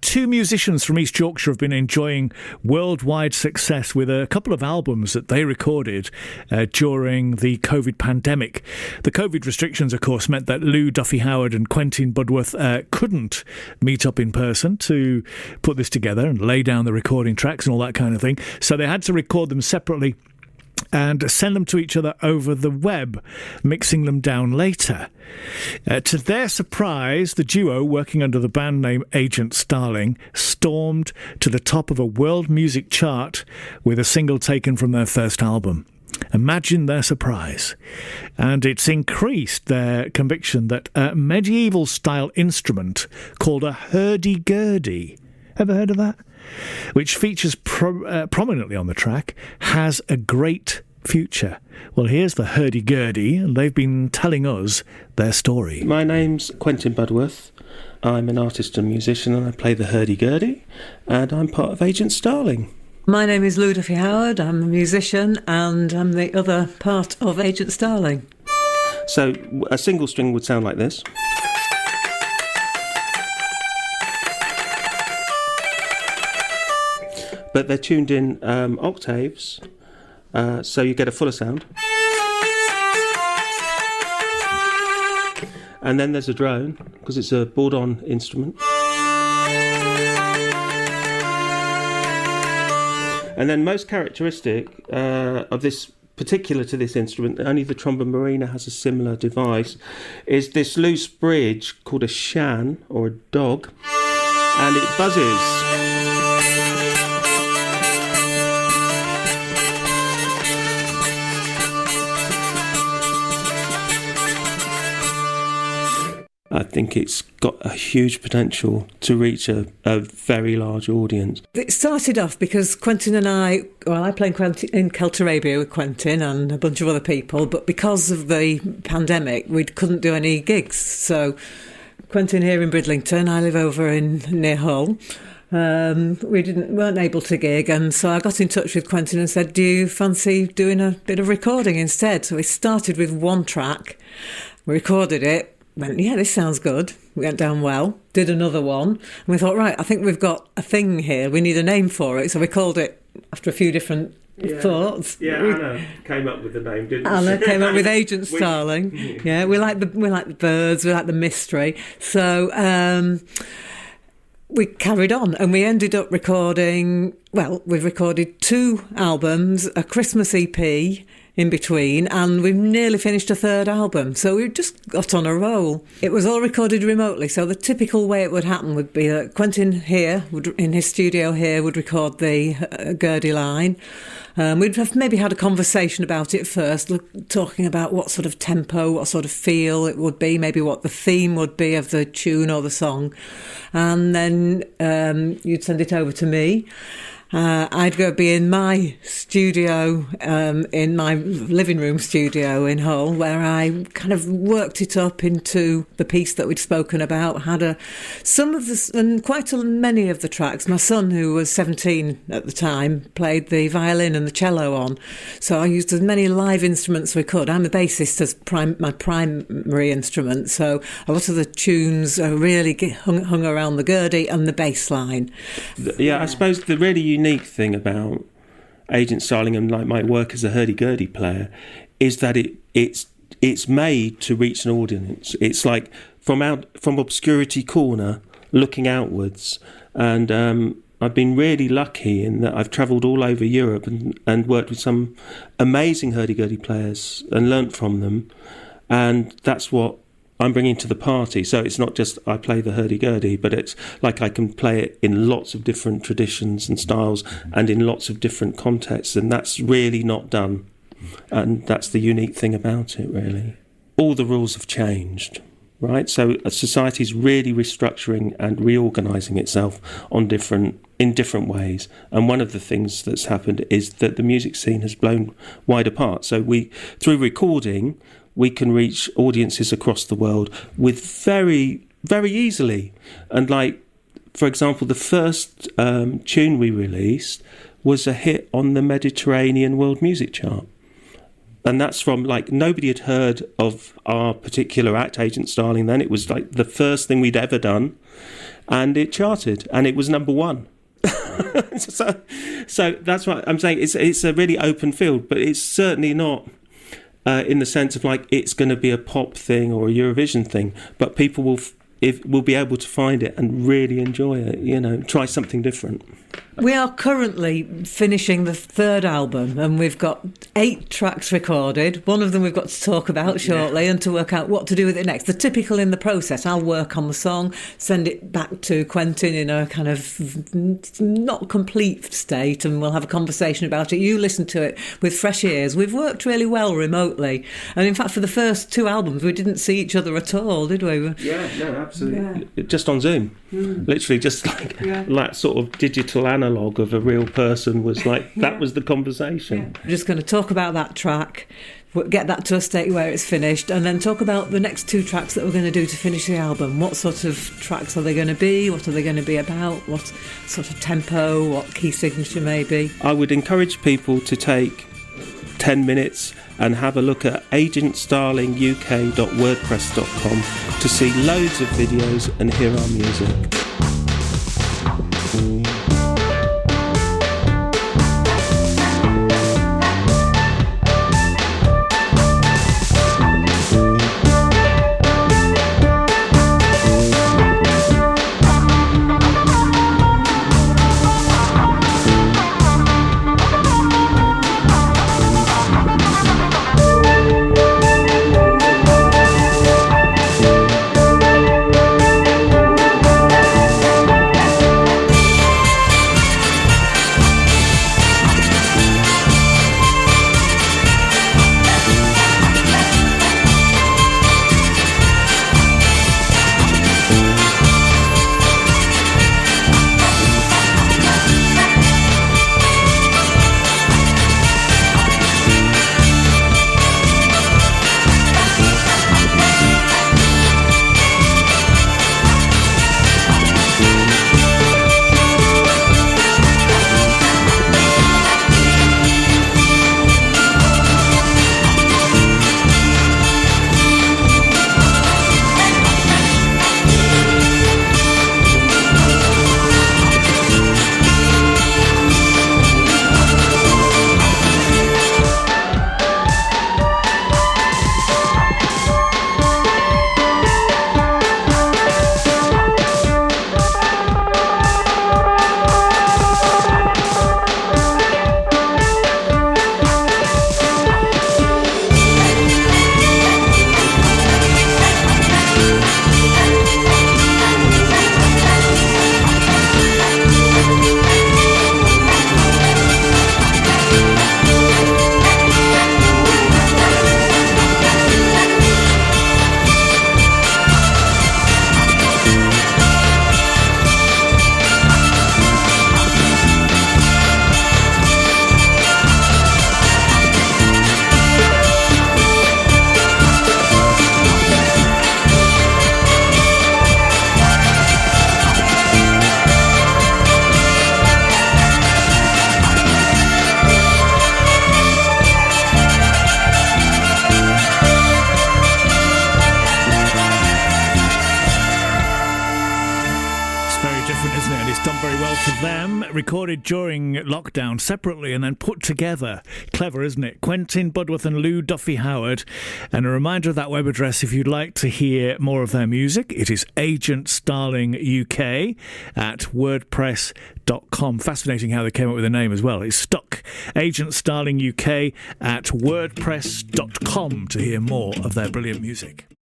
two musicians from East Yorkshire have been enjoying worldwide success with a couple of albums that they recorded during the COVID pandemic. The COVID restrictions, of course, meant that Lou Duffy-Howard and Quentin Budworth couldn't meet up in person to put this together and lay down the recording tracks and all that kind of thing. So they had to record them separately and send them to each other over the web, mixing them down later. To their surprise, the duo, working under the band name Agent Starling, stormed to the top of a world music chart with a single taken from their first album. Imagine their surprise. And it's increased their conviction that a medieval-style instrument called a hurdy-gurdy, ever heard of that? Which features prominently on the track, has a great future. Well, here's the hurdy-gurdy, and they've been telling us their story. My name's Quentin Budworth. I'm an artist and musician, and I play the hurdy-gurdy, and I'm part of Agent Starling. My name is Lou Duffy-Howard. I'm a musician, and I'm the other part of Agent Starling. So a single string would sound like this. But they're tuned in octaves, so you get a fuller sound. And then there's a drone, because it's a board-on instrument. And then most characteristic of this, particular to this instrument, only the trombone marina has a similar device, is this loose bridge called a shan, or a dog, and it buzzes. I think it's got a huge potential to reach a very large audience. It started off because Quentin and I play in Celtic Arabia with Quentin and a bunch of other people, but because of the pandemic, we couldn't do any gigs. So Quentin here in Bridlington, I live over near Hull. We weren't able to gig, and so I got in touch with Quentin and said, do you fancy doing a bit of recording instead? So we started with one track, we recorded it, went, yeah, this sounds good. We went down well, did another one, and we thought, right, I think we've got a thing here. We need a name for it. So we called it, after a few different thoughts. Yeah, Anna came up with the name, didn't she? Anna came up with Agent Starling. Yeah, we like the birds, we like the mystery. So we carried on, and we ended up recording, we've recorded 2 albums, a Christmas EP in between, and we've nearly finished a 3rd album, so we just got on a roll. It was all recorded remotely, so the typical way it would happen would be that Quentin here, in his studio here, would record the Gurdy line. We'd have maybe had a conversation about it first, talking about what sort of tempo, what sort of feel it would be, maybe what the theme would be of the tune or the song, and then you'd send it over to me. I'd go be in my studio, in my living room studio in Hull, where I kind of worked it up into the piece that we'd spoken about. Had quite many of the tracks. My son, who was 17 at the time, played the violin and the cello on, so I used as many live instruments as we could. I'm a bassist as my primary instrument, so a lot of the tunes are really hung around the Gurdy and the bass line. Yeah, I suppose the really unique thing about Agent Starling and like my work as a hurdy-gurdy player is that it's made to reach an audience. It's like from obscurity corner looking outwards, and I've been really lucky in that I've travelled all over Europe and worked with some amazing hurdy-gurdy players and learnt from them, and that's what I'm bringing to the party. So it's not just I play the hurdy-gurdy, but it's like I can play it in lots of different traditions and styles and in lots of different contexts, and that's really not done. And that's the unique thing about it, really. All the rules have changed, right? So society's really restructuring and reorganising itself in different ways. And one of the things that's happened is that the music scene has blown wide apart. So through recording, we can reach audiences across the world with very, very easily. And like, for example, the first tune we released was a hit on the Mediterranean World Music Chart. And that's from, like, nobody had heard of our particular act, Agent Starling, then. It was like the first thing we'd ever done, and it charted, and it was number one. so that's what I'm saying. It's a really open field, but it's certainly not in the sense of like it's going to be a pop thing or a Eurovision thing. But people will be able to find it and really enjoy it. Try something different. We are currently finishing the third album, and we've got 8 tracks recorded. One of them we've got to talk about shortly, and to work out what to do with it next. The typical in the process, I'll work on the song, send it back to Quentin in a kind of not complete state, and we'll have a conversation about it. You listen to it with fresh ears. We've worked really well remotely, and in fact for the first 2 albums we didn't see each other at all, did we? Yeah, no, absolutely. Yeah. Just on Zoom. Literally just like sort of digital analogue of a real person was like, that was the conversation. We're just going to talk about that track, get that to a state where it's finished, and then talk about the next 2 tracks that we're going to do to finish the album. What sort of tracks are they going to be? What are they going to be about? What sort of tempo? What key signature maybe? I would encourage people to take 10 minutes and have a look at Agentstylingukcom to see loads of videos and hear our music. Recorded during lockdown separately and then put together. Clever, isn't it? Quentin Budworth and Lou Duffy-Howard. And a reminder of that web address if you'd like to hear more of their music. It is Agentstylingukcom at wordpress.com. Fascinating how they came up with the name as well. It's stuck. Agentstylingukcom at wordpress.com to hear more of their brilliant music.